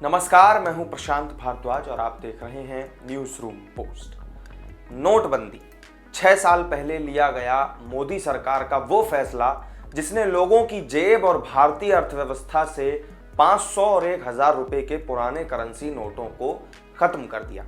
नमस्कार, मैं हूं प्रशांत भारद्वाज और आप देख रहे हैं न्यूज रूम पोस्ट। नोटबंदी 6 साल पहले लिया गया मोदी सरकार का वो फैसला जिसने लोगों की जेब और भारतीय अर्थव्यवस्था से 500 और 1000 रुपए के पुराने करेंसी नोटों को खत्म कर दिया।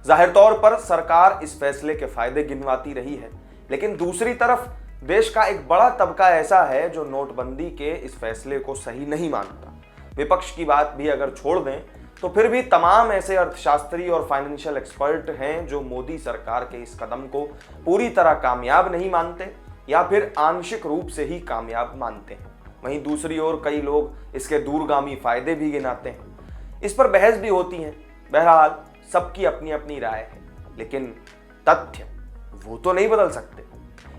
जाहिर तौर पर सरकार इस फैसले के फायदे गिनवाती रही है, लेकिन दूसरी तरफ देश का एक बड़ा तबका ऐसा है जो नोटबंदी के इस फैसले को सही नहीं मानता। विपक्ष की बात भी अगर छोड़ दें तो फिर भी तमाम ऐसे अर्थशास्त्री और फाइनेंशियल एक्सपर्ट हैं जो मोदी सरकार के इस कदम को पूरी तरह कामयाब नहीं मानते या फिर आंशिक रूप से ही कामयाब मानते हैं। वहीं दूसरी ओर कई लोग इसके दूरगामी फायदे भी गिनाते हैं। इस पर बहस भी होती है। बहरहाल सबकी अपनी अपनी राय है, लेकिन तथ्य वो तो नहीं बदल सकते।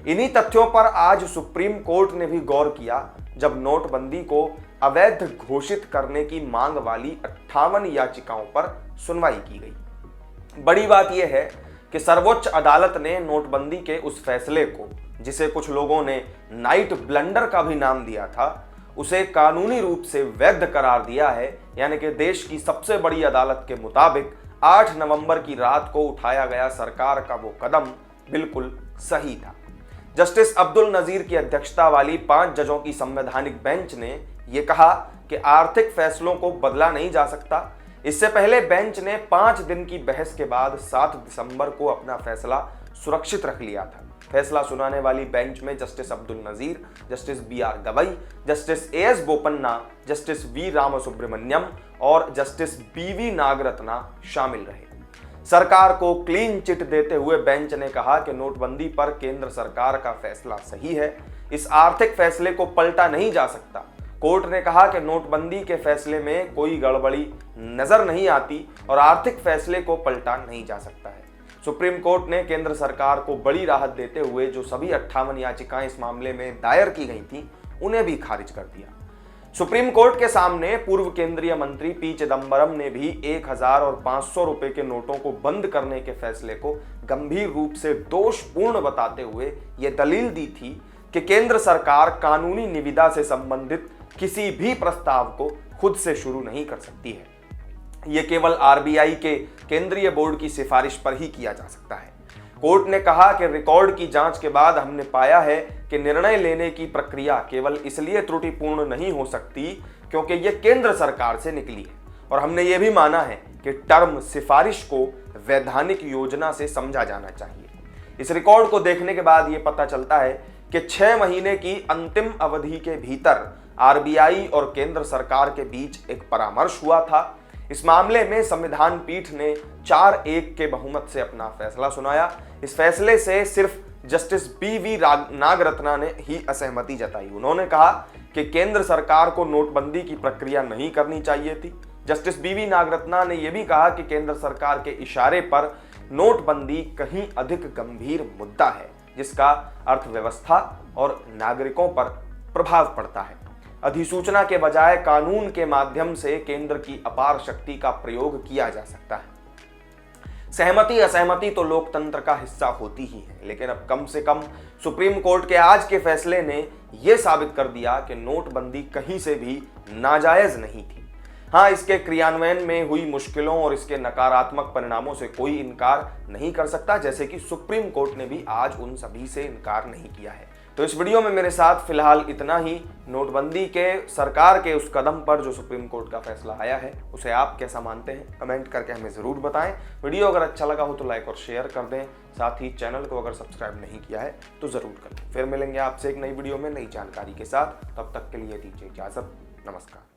इन्हीं तथ्यों पर आज सुप्रीम कोर्ट ने भी गौर किया जब नोटबंदी को अवैध घोषित करने की मांग वाली 58 याचिकाओं पर सुनवाई की गई। बड़ी बात यह है कि सर्वोच्च अदालत ने नोटबंदी के उस फैसले को, जिसे कुछ लोगों ने नाइट ब्लंडर का भी नाम दिया था, उसे कानूनी रूप से वैध करार दिया है। यानी कि देश की सबसे बड़ी अदालत के मुताबिक 8 नवंबर की रात को उठाया गया सरकार का वो कदम बिल्कुल सही था। जस्टिस अब्दुल नजीर की अध्यक्षता वाली 5 जजों की संवैधानिक बेंच ने यह कहा कि आर्थिक फैसलों को बदला नहीं जा सकता। इससे पहले बेंच ने 5 दिन की बहस के बाद 7 दिसंबर को अपना फैसला सुरक्षित रख लिया था। फैसला सुनाने वाली बेंच में justice Abdul Nazeer, justice BR Gavai, justice AS Bopanna, justice V Ramasubramanian और जस्टिस BV नागरत्ना शामिल रहे। सरकार को क्लीन चिट देते हुए बेंच ने कहा कि नोटबंदी पर केंद्र सरकार का फैसला सही है, इस आर्थिक फैसले को पलटा नहीं जा सकता। कोर्ट ने कहा कि नोटबंदी के फैसले में कोई गड़बड़ी नजर नहीं आती और आर्थिक फैसले को पलटा नहीं जा सकता है। सुप्रीम कोर्ट ने केंद्र सरकार को बड़ी राहत देते हुए जो सभी 58 याचिकाएं इस मामले में दायर की गई थी, उन्हें भी खारिज कर दिया। सुप्रीम कोर्ट के सामने पूर्व केंद्रीय मंत्री P चिदंबरम ने भी 1000 और 500 रुपए के नोटों को बंद करने के फैसले को गंभीर रूप से दोषपूर्ण बताते हुए यह दलील दी थी कि केंद्र सरकार कानूनी निविदा से संबंधित किसी भी प्रस्ताव को खुद से शुरू नहीं कर सकती है। यह केवल RBI के केंद्रीय बोर्ड की सिफारिश पर ही किया जा सकता है। कोर्ट ने कहा कि रिकॉर्ड की जांच के बाद हमने पाया है कि निर्णय लेने की प्रक्रिया केवल इसलिए त्रुटिपूर्ण नहीं हो सकती क्योंकि यह केंद्र सरकार से निकली है, और हमने यह भी माना है कि टर्म सिफारिश को वैधानिक योजना से समझा जाना चाहिए। इस रिकॉर्ड को देखने के बाद यह पता चलता है कि 6 महीने की अंतिम अवधि के भीतर RBI और केंद्र सरकार के बीच एक परामर्श हुआ था। इस मामले में संविधान पीठ ने 4-1 के बहुमत से अपना फैसला सुनाया। इस फैसले से सिर्फ जस्टिस BV नागरत्ना ने ही असहमति जताई। उन्होंने कहा कि केंद्र सरकार को नोटबंदी की प्रक्रिया नहीं करनी चाहिए थी। जस्टिस BV नागरत्ना ने यह भी कहा कि केंद्र सरकार के इशारे पर नोटबंदी कहीं अधिक गंभीर मुद्दा है जिसका अर्थव्यवस्था और नागरिकों पर प्रभाव पड़ता है। अधिसूचना के बजाय कानून के माध्यम से केंद्र की अपार शक्ति का प्रयोग किया जा सकता है। सहमति असहमति तो लोकतंत्र का हिस्सा होती ही है, लेकिन अब कम से कम सुप्रीम कोर्ट के आज के फैसले ने यह साबित कर दिया कि नोटबंदी कहीं से भी नाजायज नहीं थी। हाँ, इसके क्रियान्वयन में हुई मुश्किलों और इसके नकारात्मक परिणामों से कोई इनकार नहीं कर सकता, जैसे कि सुप्रीम कोर्ट ने भी आज उन सभी से इनकार नहीं किया है। तो इस वीडियो में मेरे साथ फिलहाल इतना ही। नोटबंदी के सरकार के उस कदम पर जो सुप्रीम कोर्ट का फैसला आया है, उसे आप कैसा मानते हैं, कमेंट करके हमें ज़रूर बताएं। वीडियो अगर अच्छा लगा हो तो लाइक और शेयर कर दें। साथ ही चैनल को अगर सब्सक्राइब नहीं किया है तो ज़रूर कर लें। फिर मिलेंगे आपसे एक नई वीडियो में नई जानकारी के साथ। तब तक के लिए दीजिए इजाज़त। नमस्कार।